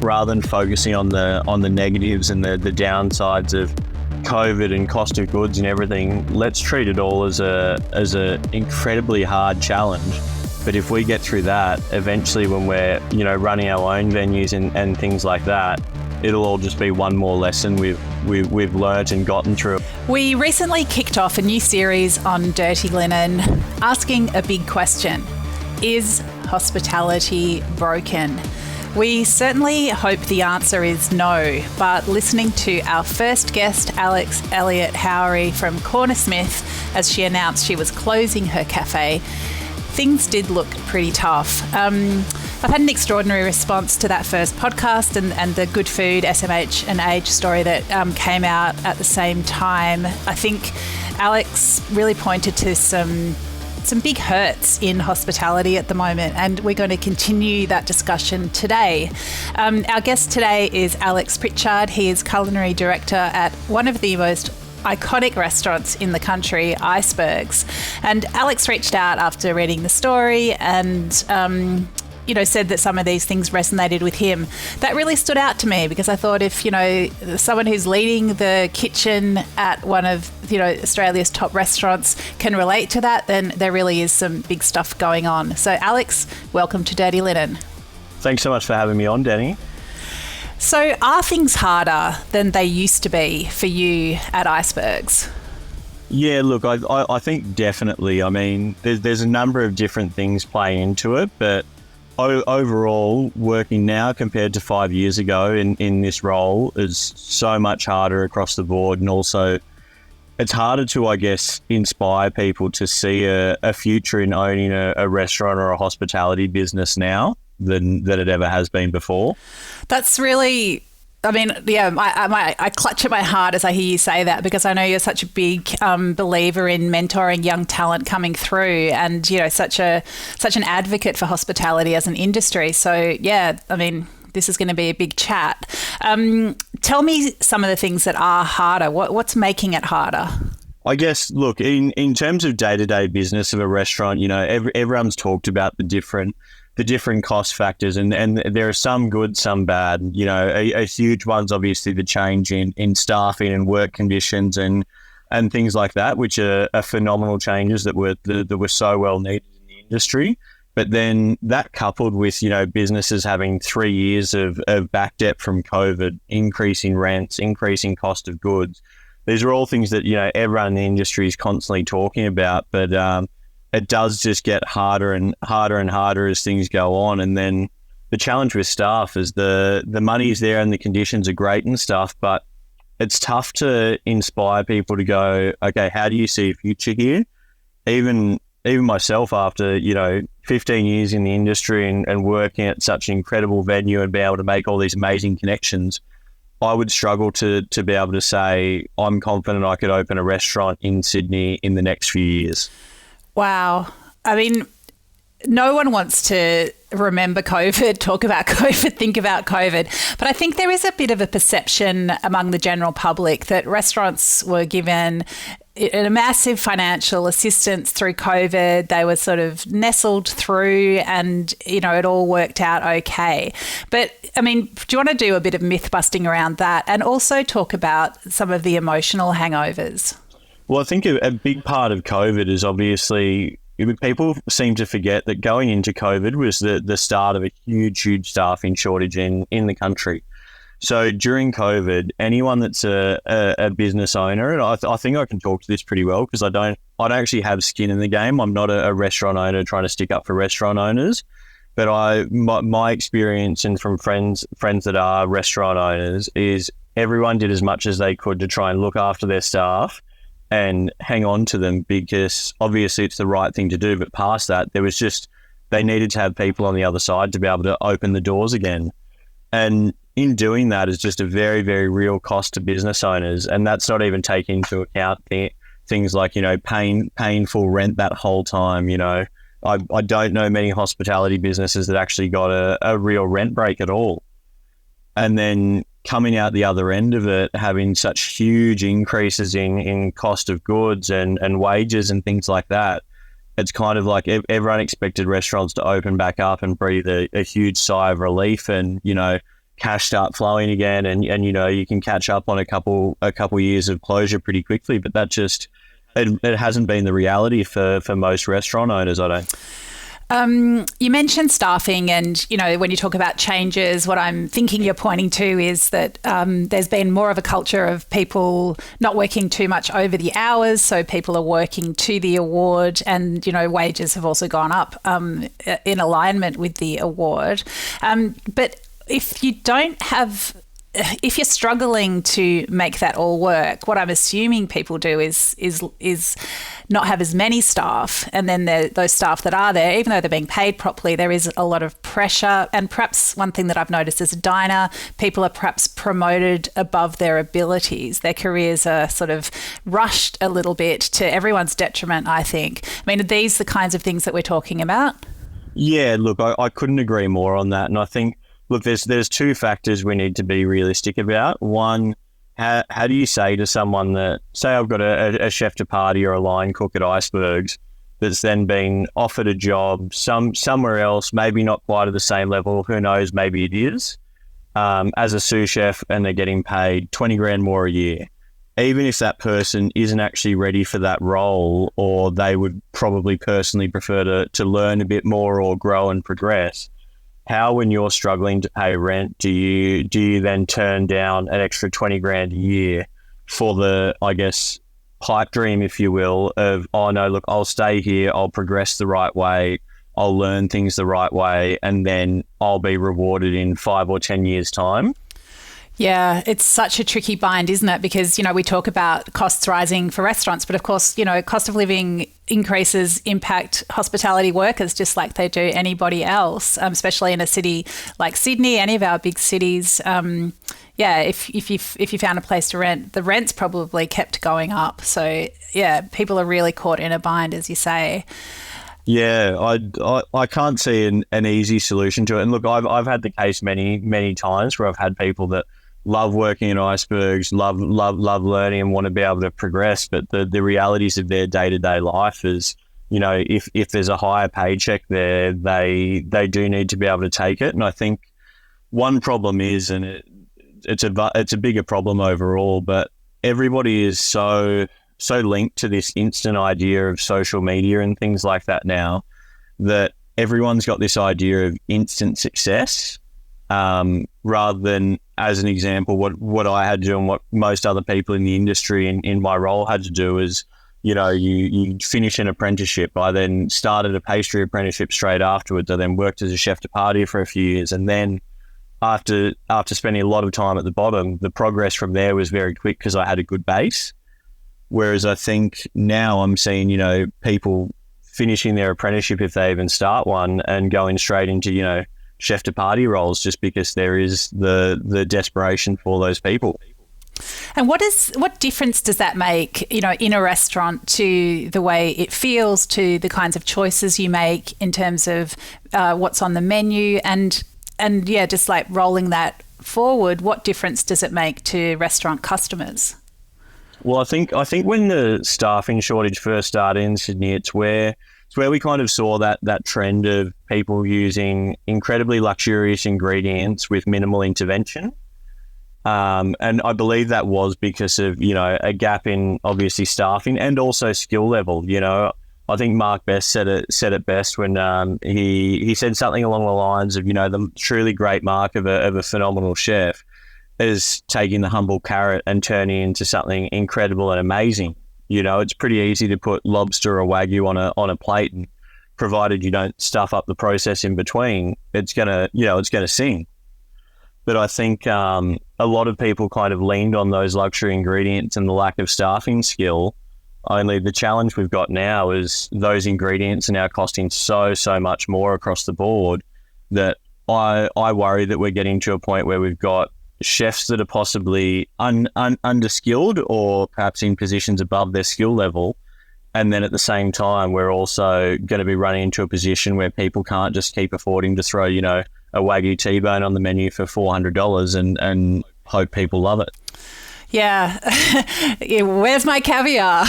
rather than focusing on the negatives and the downsides of COVID and cost of goods and everything, let's treat it all as a incredibly hard challenge. But if we get through that, eventually when we're, running our own venues and things like that, it'll all just be one more lesson we've learnt and gotten through. We recently kicked off a new series on dirty linen, asking a big question. Is hospitality broken? We certainly hope the answer is no, but listening to our first guest, Alex Elliot-Howery from Cornersmith, as she announced she was closing her cafe, things did look pretty tough. I've had an extraordinary response to that first podcast and the Good Food SMH and Age story that came out at the same time. I think Alex really pointed to some big hurts in hospitality at the moment, and we're going to continue that discussion today. Our guest today is Alex Prichard. He is culinary director at one of the most iconic restaurants in the country, Icebergs. And Alex reached out after reading the story and said that some of these things resonated with him. That really stood out to me because I thought if, someone who's leading the kitchen at one of, Australia's top restaurants can relate to that, then there really is some big stuff going on. So Alex, welcome to Dirty Linen. Thanks so much for having me on, Dani. So are things harder than they used to be for you at Icebergs? Yeah, look, I think definitely. I mean, there's a number of different things playing into it, but overall, working now compared to 5 years ago in this role is so much harder across the board, and also it's harder to, I guess, inspire people to see a future in owning a restaurant or a hospitality business now than it ever has been before. That's really... I clutch at my heart as I hear you say that, because I know you're such a big believer in mentoring young talent coming through, and such an advocate for hospitality as an industry. So yeah, this is going to be a big chat. Tell me some of the things that are harder. What's making it harder? I guess, look, in terms of day-to-day business of a restaurant, everyone's talked about the different cost factors, and there are some good, some bad. A huge one's obviously the change in staffing and work conditions and things like that, which are phenomenal changes that were so well needed in the industry. But then that coupled with, businesses having 3 years of back debt from COVID, increasing rents, increasing cost of goods. These are all things that, everyone in the industry is constantly talking about, but it does just get harder and harder and harder as things go on. And then the challenge with staff is the money's there and the conditions are great and stuff, but it's tough to inspire people to go, okay, how do you see a future here? Even myself, after 15 years in the industry and working at such an incredible venue and be able to make all these amazing connections, I would struggle to be able to say I'm confident I could open a restaurant in Sydney in the next few years. Wow. No one wants to remember COVID, talk about COVID, think about COVID. But I think there is a bit of a perception among the general public that restaurants were given a massive financial assistance through COVID. They were sort of nestled through and, it all worked out okay. But, do you want to do a bit of myth busting around that and also talk about some of the emotional hangovers? Well, I think a big part of COVID is obviously people seem to forget that going into COVID was the start of a huge staffing shortage in the country. So during COVID, anyone that's a business owner, and I think I can talk to this pretty well because I don't actually have skin in the game. I'm not a restaurant owner trying to stick up for restaurant owners, but my experience and from friends that are restaurant owners is everyone did as much as they could to try and look after their staff and hang on to them, because obviously it's the right thing to do. But past that, they needed to have people on the other side to be able to open the doors again. And in doing that is just a very, very real cost to business owners. And that's not even taking into account things like, paying full rent that whole time. I don't know many hospitality businesses that actually got a real rent break at all. And then coming out the other end of it, having such huge increases in cost of goods and wages and things like that, it's kind of like everyone expected restaurants to open back up and breathe a huge sigh of relief and, cash start flowing again, and you can catch up on a couple years of closure pretty quickly. But that just it hasn't been the reality for most restaurant owners, I don't. You mentioned staffing, and when you talk about changes, what I'm thinking you're pointing to is that there's been more of a culture of people not working too much over the hours, so people are working to the award, and wages have also gone up in alignment with the award. But if you're struggling to make that all work, what I'm assuming people do is not have as many staff, and then those staff that are there, even though they're being paid properly, there is a lot of pressure. And perhaps one thing that I've noticed as a diner, people are perhaps promoted above their abilities. Their careers are sort of rushed a little bit to everyone's detriment, I think. I mean, are these the kinds of things that we're talking about? Yeah, look, I couldn't agree more on that. And I think, look, there's two factors we need to be realistic about. One, how do you say to someone that, say I've got a chef de partie or a line cook at Icebergs that's then been offered a job somewhere else, maybe not quite at the same level, who knows, maybe it is, as a sous chef, and they're getting paid 20 grand more a year. Even if that person isn't actually ready for that role, or they would probably personally prefer to learn a bit more or grow and progress, how, when you're struggling to pay rent, do you then turn down an extra 20 grand a year for the, I guess, pipe dream, if you will, of, oh no, look, I'll stay here, I'll progress the right way, I'll learn things the right way, and then I'll be rewarded in 5 or 10 years' time? Yeah, it's such a tricky bind, isn't it? Because, we talk about costs rising for restaurants, but of course, cost of living increases impact hospitality workers just like they do anybody else, especially in a city like Sydney, any of our big cities. If you found a place to rent, the rent's probably kept going up. So, yeah, people are really caught in a bind, as you say. Yeah, I can't see an easy solution to it. And look, I've had the case many times where I've had people that love working in Icebergs, love learning, and want to be able to progress. But the realities of their day-to-day life is, if there's a higher paycheck there, they do need to be able to take it. And I think one problem is, and it's a bigger problem overall, but everybody is so linked to this instant idea of social media and things like that now, that everyone's got this idea of instant success, rather than, as an example, what I had to do and what most other people in the industry in my role had to do is, you finish an apprenticeship. I then started a pastry apprenticeship straight afterwards. I then worked as a chef de partie for a few years, and then after spending a lot of time at the bottom, the progress from there was very quick because I had a good base. Whereas I think now I'm seeing, people finishing their apprenticeship, if they even start one, and going straight into, chef de partie roles, just because there is the desperation for those people. And what difference does that make, in a restaurant, to the way it feels, to the kinds of choices you make in terms of what's on the menu, and just like rolling that forward, what difference does it make to restaurant customers? Well, I think when the staffing shortage first started in Sydney, it's where we kind of saw that trend of people using incredibly luxurious ingredients with minimal intervention. And I believe that was because of, a gap in obviously staffing and also skill level. I think Mark Best said it best when he said something along the lines of, the truly great mark of a phenomenal chef is taking the humble carrot and turning it into something incredible and amazing. It's pretty easy to put lobster or wagyu on a plate, and provided you don't stuff up the process in between, it's gonna sing. But I think a lot of people kind of leaned on those luxury ingredients and the lack of staffing skill. Only the challenge we've got now is those ingredients are now costing so much more across the board that I worry that we're getting to a point where we've got chefs that are possibly underskilled or perhaps in positions above their skill level. And then at the same time, we're also going to be running into a position where people can't just keep affording to throw, a Wagyu T-bone on the menu for $400 and hope people love it. Yeah. Where's my caviar?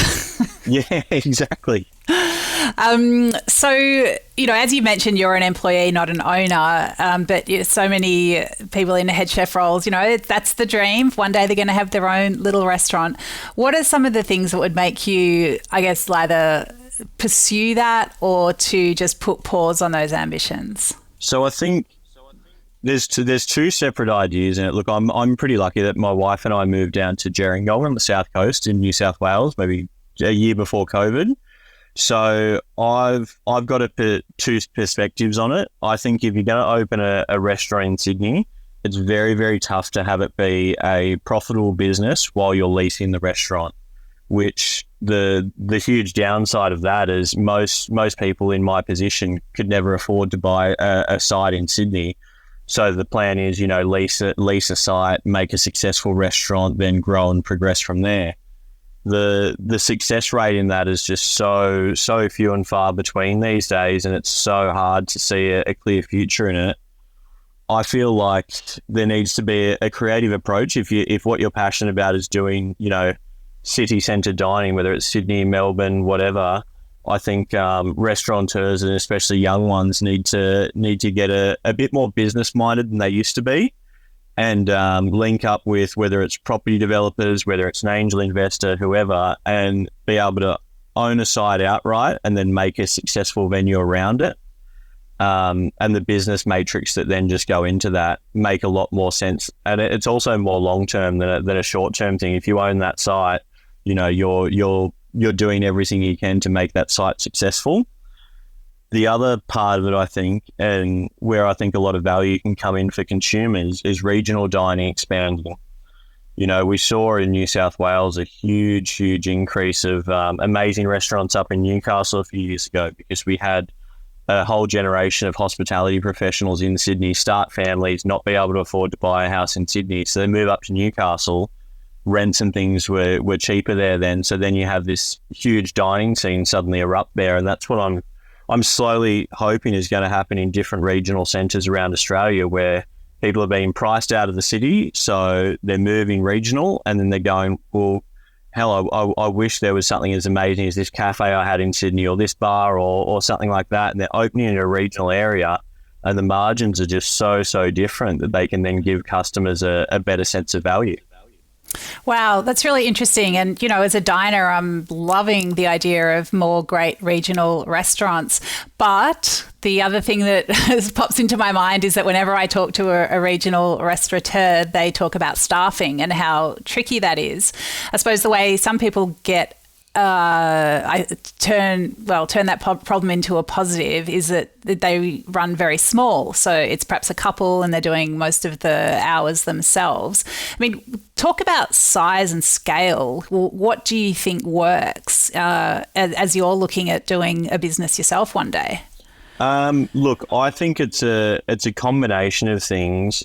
Yeah, exactly. So, as you mentioned, you're an employee, not an owner, but so many people in head chef roles, that's the dream. One day they're going to have their own little restaurant. What are some of the things that would make you, I guess, either pursue that or to just put pause on those ambitions? So I think there's two separate ideas in it. Look, I'm pretty lucky that my wife and I moved down to Gerringong on the south coast in New South Wales, maybe a year before COVID. So I've got two perspectives on it. I think if you're going to open a restaurant in Sydney, it's very, very tough to have it be a profitable business while you're leasing the restaurant, which the huge downside of that is most people in my position could never afford to buy a site in Sydney. So the plan is, lease a site, make a successful restaurant, then grow and progress from there. The success rate in that is just so few and far between these days, and it's so hard to see a clear future in it. I feel like there needs to be a creative approach if what you're passionate about is doing, city centre dining, whether it's Sydney, Melbourne, whatever. I think restaurateurs, and especially young ones, need to get a bit more business minded than they used to be. And link up with whether it's property developers, whether it's an angel investor, whoever, and be able to own a site outright and then make a successful venue around it. And the business matrix that then just go into that make a lot more sense. And it's also more long-term than a short-term thing. If you own that site, you're doing everything you can to make that site successful. The other part of it, I think, and where I think a lot of value can come in for consumers, is regional dining expanding. We saw in New South Wales a huge increase of amazing restaurants up in Newcastle a few years ago, because we had a whole generation of hospitality professionals in Sydney start families, not be able to afford to buy a house in Sydney. So they move up to Newcastle. Rents and things were cheaper there then. So then you have this huge dining scene suddenly erupt there, and that's what I'm slowly hoping is going to happen in different regional centres around Australia, where people are being priced out of the city, so they're moving regional, and then they're going, well, hell, I wish there was something as amazing as this cafe I had in Sydney, or this bar, or something like that, and they're opening in a regional area, and the margins are just so different that they can then give customers a better sense of value. Wow, that's really interesting. And, as a diner, I'm loving the idea of more great regional restaurants. But the other thing that pops into my mind is that whenever I talk to a regional restaurateur, they talk about staffing and how tricky that is. I suppose the way some people get turn that problem into a positive is that they run very small. So it's perhaps a couple and they're doing most of the hours themselves. I mean, talk about size and scale. What do you think works as you're looking at doing a business yourself one day? Look, I think it's a combination of things.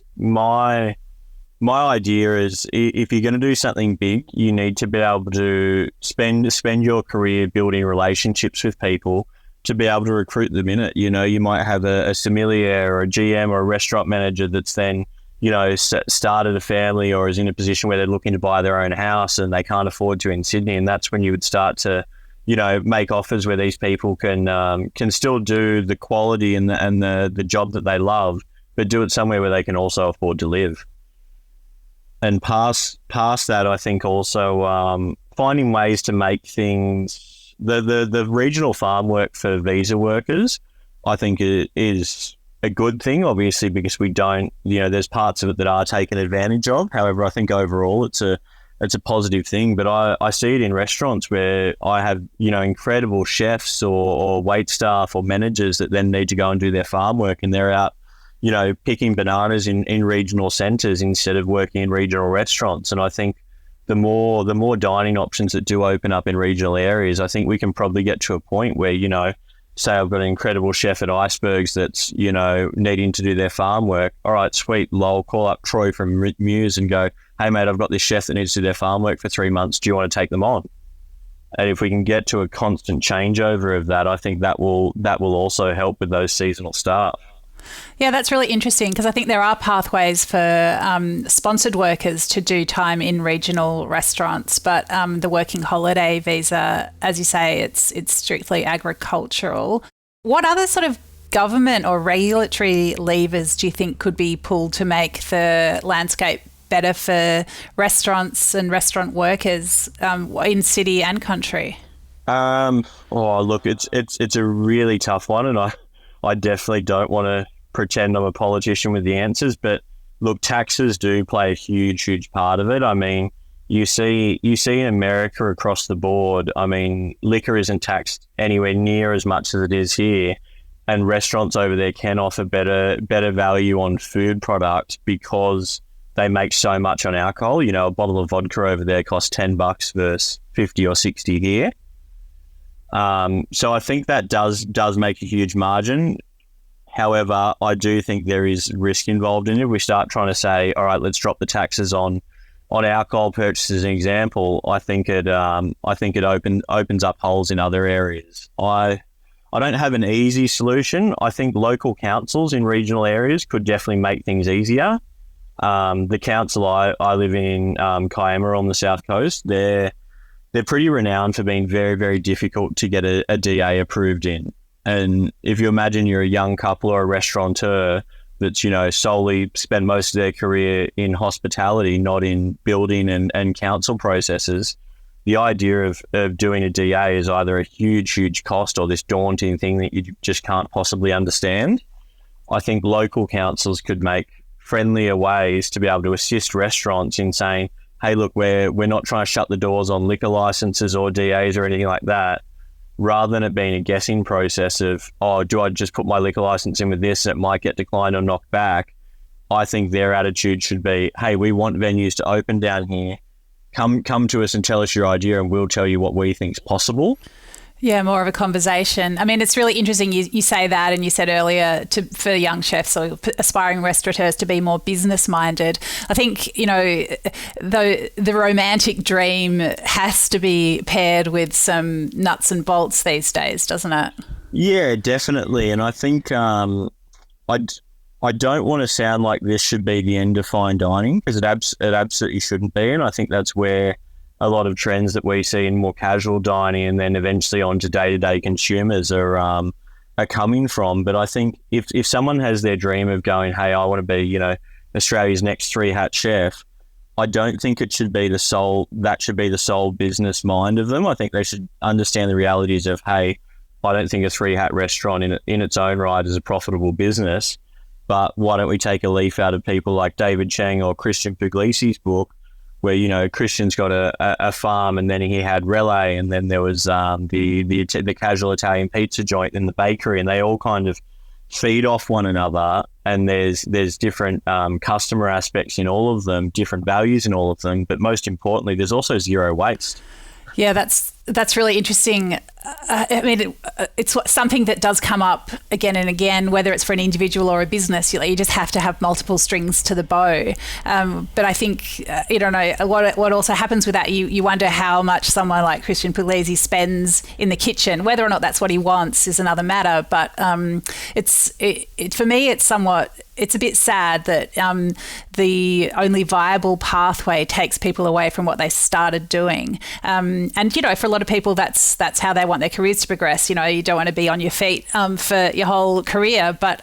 My idea is, if you're going to do something big, you need to be able to spend your career building relationships with people to be able to recruit them in it. You might have a sommelier or a GM or a restaurant manager that's then, started a family or is in a position where they're looking to buy their own house and they can't afford to in Sydney. And that's when you would start to, make offers where these people can still do the quality and the job that they love, but do it somewhere where they can also afford to live. And past that, I think also finding ways to make things, the regional farm work for visa workers, I think is a good thing, obviously, because we don't, there's parts of it that are taken advantage of. However, I think overall it's a positive thing. But I see it in restaurants where I have, incredible chefs or wait staff or managers that then need to go and do their farm work, and they're out, picking bananas in regional centres instead of working in regional restaurants. And I think the more dining options that do open up in regional areas, I think we can probably get to a point where, say I've got an incredible chef at Icebergs that's, needing to do their farm work. All right, sweet, I'll call up Troy from Muse and go, hey, mate, I've got this chef that needs to do their farm work for 3 months. Do you want to take them on? And if we can get to a constant changeover of that, I think that will also help with those seasonal staff. Yeah, that's really interesting because I think there are pathways for sponsored workers to do time in regional restaurants, but the working holiday visa, as you say, it's strictly agricultural. What other sort of government or regulatory levers do you think could be pulled to make the landscape better for restaurants and restaurant workers in city and country? Look, it's a really tough one, and I definitely don't want to pretend I'm a politician with the answers, but look, taxes do play a huge part of it. I mean, you see in America across the board, I mean, liquor isn't taxed anywhere near as much as it is here, and restaurants over there can offer better value on food product because they make so much on alcohol. You know, a bottle of vodka over there costs $10 versus 50 or 60 here. So I think that does make a huge margin. However, I do think there is risk involved in it. If we start trying to say, all right, let's drop the taxes on alcohol purchases as an example, I think it opens up holes in other areas. I don't have an easy solution. I think local councils in regional areas could definitely make things easier. The council I live in, Kiama on the south coast, they're pretty renowned for being very, very difficult to get a DA approved in. And if you imagine you're a young couple or a restaurateur that's, you know, solely spent most of their career in hospitality, not in building and council processes, the idea of doing a DA is either a huge cost or this daunting thing that you just can't possibly understand. I think local councils could make friendlier ways to be able to assist restaurants in saying, hey, look, we're not trying to shut the doors on liquor licenses or DAs or anything like that, rather than it being a guessing process of, oh, do I just put my liquor license in with this and it might get declined or knocked back? I think their attitude should be, hey, we want venues to open down here. Come to us and tell us your idea and we'll tell you what we think is possible. Yeah, more of a conversation. I mean, it's really interesting you say that, and you said earlier for young chefs or aspiring restaurateurs to be more business-minded. I think, you know, the romantic dream has to be paired with some nuts and bolts these days, doesn't it? Yeah, definitely. And I think I don't want to sound like this should be the end of fine dining, because it absolutely shouldn't be. And I think that's where a lot of trends that we see in more casual dining and then eventually on to day-to-day consumers are coming from. But I think if someone has their dream of going, hey, I want to be, you know, Australia's next 3-hat chef, I don't think it should be the sole business mind of them. I think they should understand the realities of, hey, I don't think a 3-hat restaurant in its own right is a profitable business, but why don't we take a leaf out of people like David Cheng or Christian Puglisi's book, where, you know, Christian's got a farm, and then he had Relay, and then there was the casual Italian pizza joint and the bakery, and they all kind of feed off one another. And there's different customer aspects in all of them, different values in all of them, but most importantly, there's also zero waste. Yeah, that's really interesting. I mean, it's something that does come up again and again, whether it's for an individual or a business. You just have to have multiple strings to the bow. But I think, you don't know, what also happens with that, you wonder how much someone like Christian Puglisi spends in the kitchen. Whether or not that's what he wants is another matter. But for me, it's a bit sad that the only viable pathway takes people away from what they started doing. And, you know, for a lot of people, that's how they want their careers to progress. You know, you don't want to be on your feet for your whole career. But,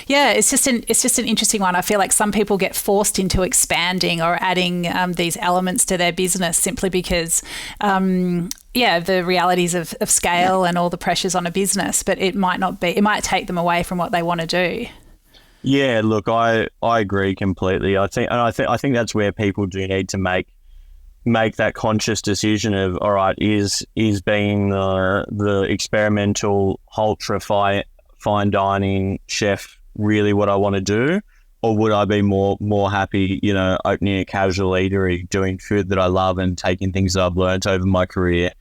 yeah, it's just an interesting one. I feel like some people get forced into expanding or adding these elements to their business simply because the realities of scale and all the pressures on a business, but it might take them away from what they want to do. Yeah, look, I agree completely. I think that's where people do need to make that conscious decision of, all right, is being the experimental ultra fine dining chef really what I want to do, or would I be more happy, you know, opening a casual eatery, doing food that I love and taking things that I've learned over my career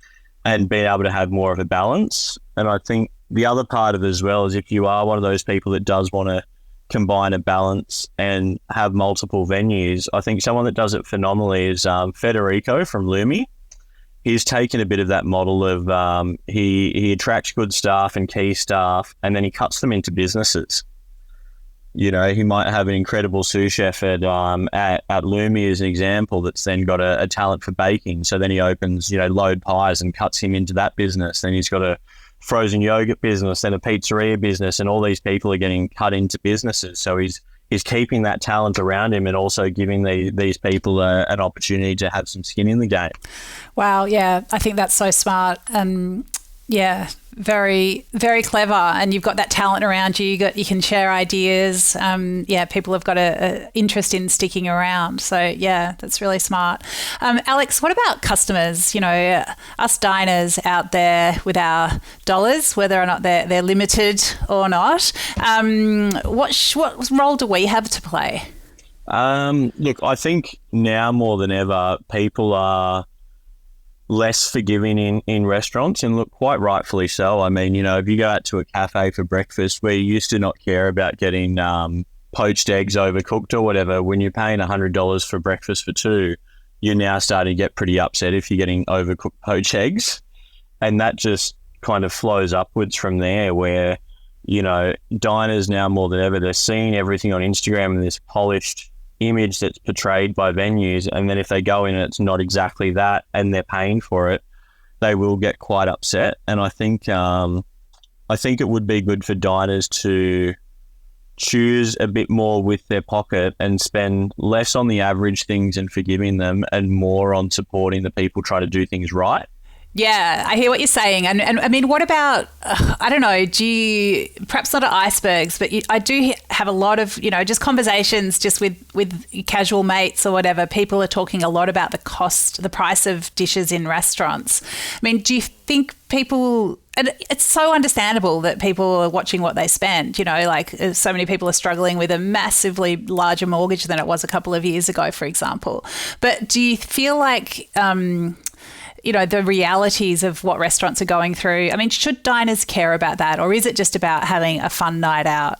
and being able to have more of a balance. And I think the other part of it as well is, if you are one of those people that does want to combine a balance and have multiple venues, I think someone that does it phenomenally is Federico from Lumi. He's taken a bit of that model of he attracts good staff and key staff, and then he cuts them into businesses. He might have an incredible sous chef at Lumi as an example that's then got a talent for baking. So then he opens, Load Pies and cuts him into that business. Then he's got a frozen yogurt business, then a pizzeria business, and all these people are getting cut into businesses. So he's keeping that talent around him and also giving these people an opportunity to have some skin in the game. Wow, yeah, I think that's so smart. Yeah, very, very clever. And you've got that talent around you. You can share ideas. People have got a interest in sticking around. So, yeah, that's really smart. Alex, what about customers? Us diners out there with our dollars, whether or not they're limited or not. What role do we have to play? Look, I think now more than ever, people are less forgiving in restaurants, and look, quite rightfully so. I mean, if you go out to a cafe for breakfast where you used to not care about getting poached eggs overcooked or whatever, when you're paying $100 for breakfast for two, you're now starting to get pretty upset if you're getting overcooked poached eggs. And that just kind of flows upwards from there where, diners now more than ever, they're seeing everything on Instagram in this polished image that's portrayed by venues, and then if they go in and it's not exactly that and they're paying for it, they will get quite upset. And I think it would be good for diners to choose a bit more with their pocket and spend less on the average things and forgiving them and more on supporting the people trying to do things right. Yeah, I hear what you're saying. And I mean, what about, I don't know, perhaps not at Icebergs, but I do have a lot of, just conversations just with casual mates or whatever. People are talking a lot about the price of dishes in restaurants. I mean, do you think people, and it's so understandable that people are watching what they spend, so many people are struggling with a massively larger mortgage than it was a couple of years ago, for example. But do you feel like, the realities of what restaurants are going through? I mean, should diners care about that, or is it just about having a fun night out?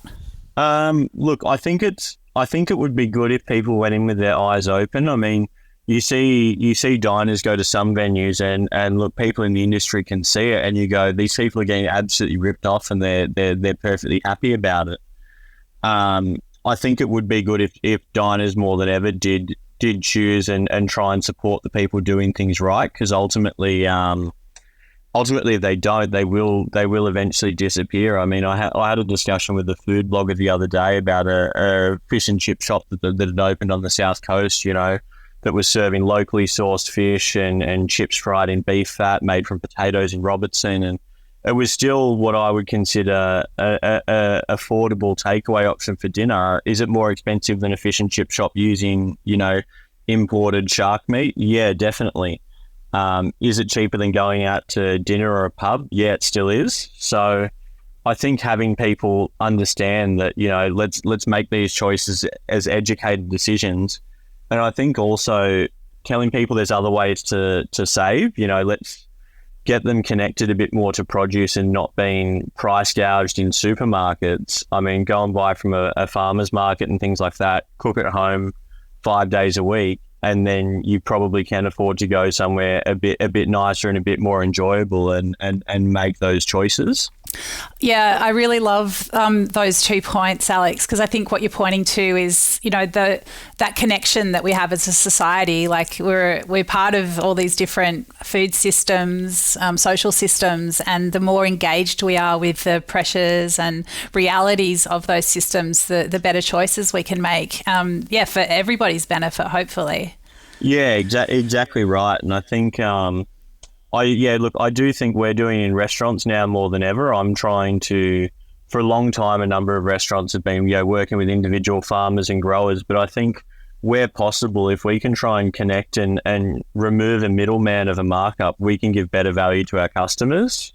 Look, I think it would be good if people went in with their eyes open. I mean, you see diners go to some venues and look, people in the industry can see it, and you go, these people are getting absolutely ripped off, and they're perfectly happy about it. I think it would be good if diners more than ever did choose and try and support the people doing things right, because ultimately if they don't, they will eventually disappear. I mean, I had a discussion with a food blogger the other day about a fish and chip shop that had opened on the South Coast, that was serving locally sourced fish and chips fried in beef fat made from potatoes in Robertson, and it was still what I would consider a affordable takeaway option for dinner. Is it more expensive than a fish and chip shop using, imported shark meat? Yeah, definitely. Is it cheaper than going out to dinner or a pub? Yeah, it still is. So I think having people understand that, let's make these choices as educated decisions. And I think also telling people there's other ways to save, let's get them connected a bit more to produce and not being price gouged in supermarkets. I mean, go and buy from a farmer's market and things like that, cook at home 5 days a week, and then you probably can afford to go somewhere a bit nicer and a bit more enjoyable and make those choices. Yeah, I really love those 2 points, Alex, because I think what you're pointing to is, that connection that we have as a society. Like we're part of all these different food systems, social systems, and the more engaged we are with the pressures and realities of those systems, the better choices we can make. For everybody's benefit, hopefully. Yeah, exactly right. And I think I do think we're doing in restaurants now more than ever. I'm trying to, for a long time, a number of restaurants have been, working with individual farmers and growers. But I think where possible, if we can try and connect and remove a middleman of a markup, we can give better value to our customers.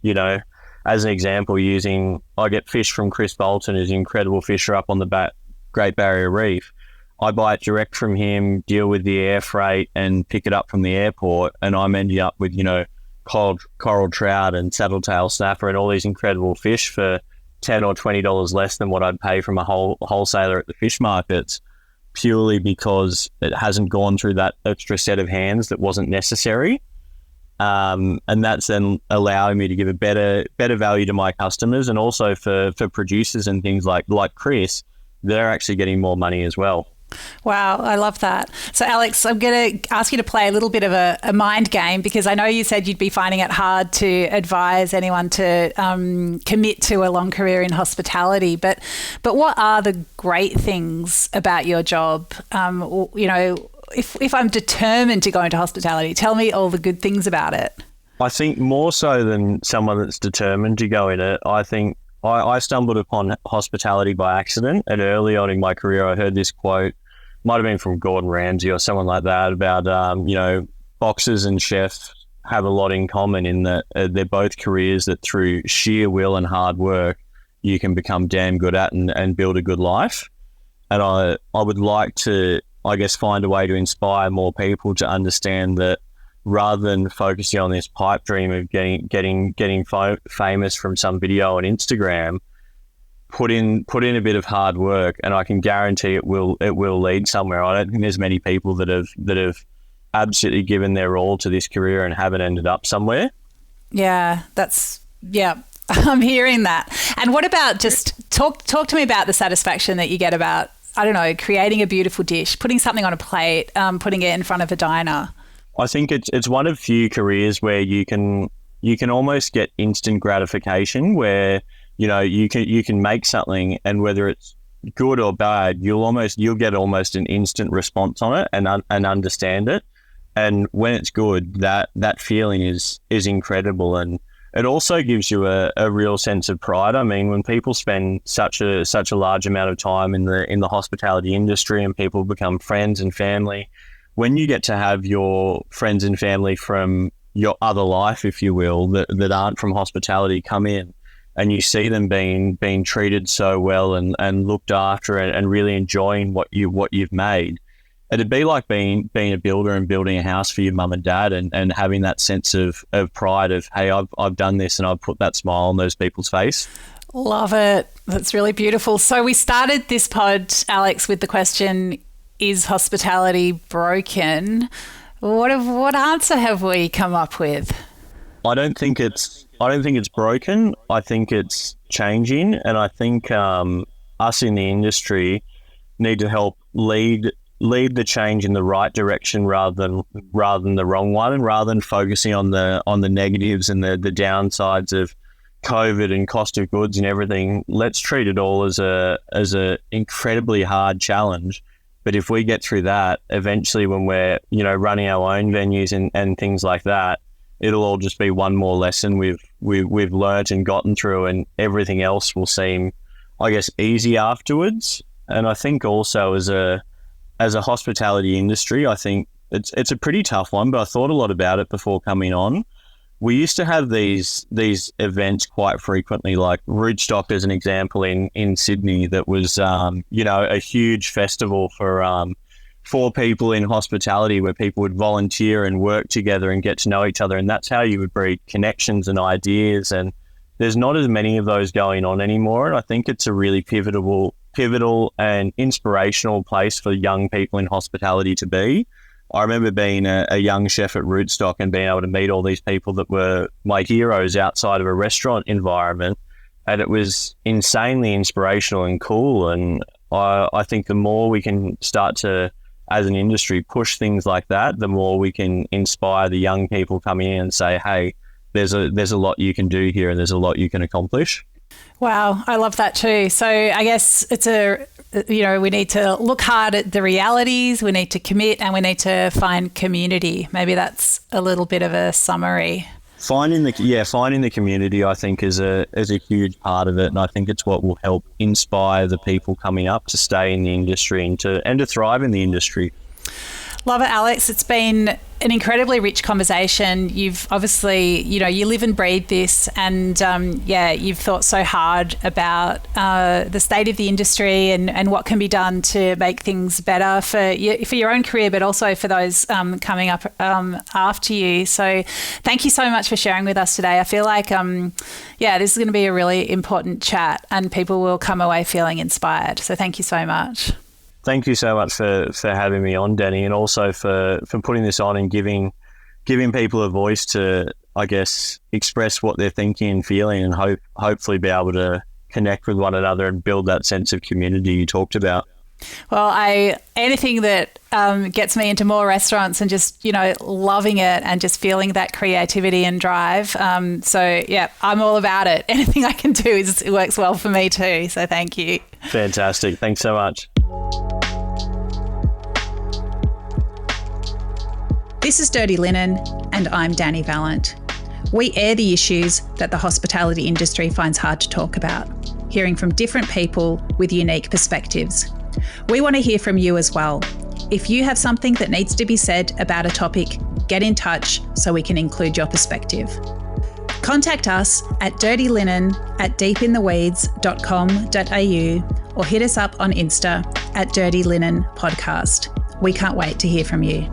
As an example, I get fish from Chris Bolton, who's an incredible fisher up on the Great Barrier Reef. I buy it direct from him, deal with the air freight and pick it up from the airport, and I'm ending up with, coral trout and saddletail snapper and all these incredible fish for $10 or $20 less than what I'd pay from a wholesaler at the fish markets, purely because it hasn't gone through that extra set of hands that wasn't necessary. And that's then allowing me to give a better value to my customers, and also for producers and things like Chris. they're actually getting more money as well. Wow, I love that. So, Alex, I'm going to ask you to play a little bit of a mind game, because I know you said you'd be finding it hard to advise anyone to commit to a long career in hospitality. But what are the great things about your job? If I'm determined to go into hospitality, tell me all the good things about it. I think more so than someone that's determined to go in it, I think I stumbled upon hospitality by accident. And early on in my career, I heard this quote, might have been from Gordon Ramsay or someone like that, about, boxers and chefs have a lot in common in that they're both careers that through sheer will and hard work, you can become damn good at and build a good life. And I would like to, I guess, find a way to inspire more people to understand that rather than focusing on this pipe dream of getting famous from some video on Instagram, put in a bit of hard work, and I can guarantee it will lead somewhere. I don't think there's many people that have absolutely given their all to this career and haven't ended up somewhere. Yeah, I'm hearing that. And what about just talk to me about the satisfaction that you get about, I don't know, creating a beautiful dish, putting something on a plate, putting it in front of a diner. I think it's one of few careers where you can almost get instant gratification, where you can make something, and whether it's good or bad, you'll get almost an instant response on it and understand it. And when it's good, that feeling is incredible, and it also gives you a real sense of pride. I mean, when people spend such a large amount of time in the hospitality industry, and people become friends and family, when you get to have your friends and family from your other life, if you will, that aren't from hospitality, come in, and you see them being treated so well and looked after and really enjoying what you've made, it'd be like being a builder and building a house for your mum and dad, and having that sense of pride of, hey, I've done this and I've put that smile on those people's face. Love it. That's really beautiful. So we started this pod, Alex, with the question, is hospitality broken? What answer have we come up with? I don't think it's broken. I think it's changing, and I think us in the industry need to help lead the change in the right direction rather than the wrong one, and rather than focusing on the negatives and the downsides of COVID and cost of goods and everything. Let's treat it all as a incredibly hard challenge. But if we get through that, eventually when we're, running our own venues and things like that, it'll all just be one more lesson we've learnt and gotten through, and everything else will seem, I guess, easy afterwards. And I think also as a hospitality industry, I think it's a pretty tough one, but I thought a lot about it before coming on. We used to have these events quite frequently, like Rootstock as an example in Sydney, that was a huge festival for people in hospitality, where people would volunteer and work together and get to know each other, and that's how you would breed connections and ideas. And there's not as many of those going on anymore, and I think it's a really pivotal and inspirational place for young people in hospitality to be. I remember being a young chef at Rootstock and being able to meet all these people that were my heroes outside of a restaurant environment, and it was insanely inspirational and cool. And I think the more we can start to, as an industry, push things like that, the more we can inspire the young people coming in and say, hey, there's a lot you can do here, and there's a lot you can accomplish. Wow, I love that too. So I guess it's we need to look hard at the realities, we need to commit, and we need to find community. Maybe that's a little bit of a summary. Finding the community, I think, is a huge part of it, and I think it's what will help inspire the people coming up to stay in the industry and to thrive in the industry. Love it, Alex. It's been an incredibly rich conversation. You've obviously, you live and breathe this, and you've thought so hard about the state of the industry and what can be done to make things better for your own career, but also for those coming up after you. So thank you so much for sharing with us today. I feel like, this is going to be a really important chat, and people will come away feeling inspired. So thank you so much. Thank you so much for having me on, Dani, and also for putting this on and giving people a voice to, I guess, express what they're thinking and feeling, and hopefully be able to connect with one another and build that sense of community you talked about. Well, anything that gets me into more restaurants and just, loving it and just feeling that creativity and drive. So, yeah, I'm all about it. Anything I can do it works well for me too. So thank you. Fantastic. Thanks so much. This is Dirty Linen, and I'm Dani Valent. We air the issues that the hospitality industry finds hard to talk about, hearing from different people with unique perspectives. We want to hear from you as well. If you have something that needs to be said about a topic, get in touch so we can include your perspective. Contact us at dirtylinen@deepintheweeds.com.au or hit us up on Insta @dirtylinen podcast. We can't wait to hear from you.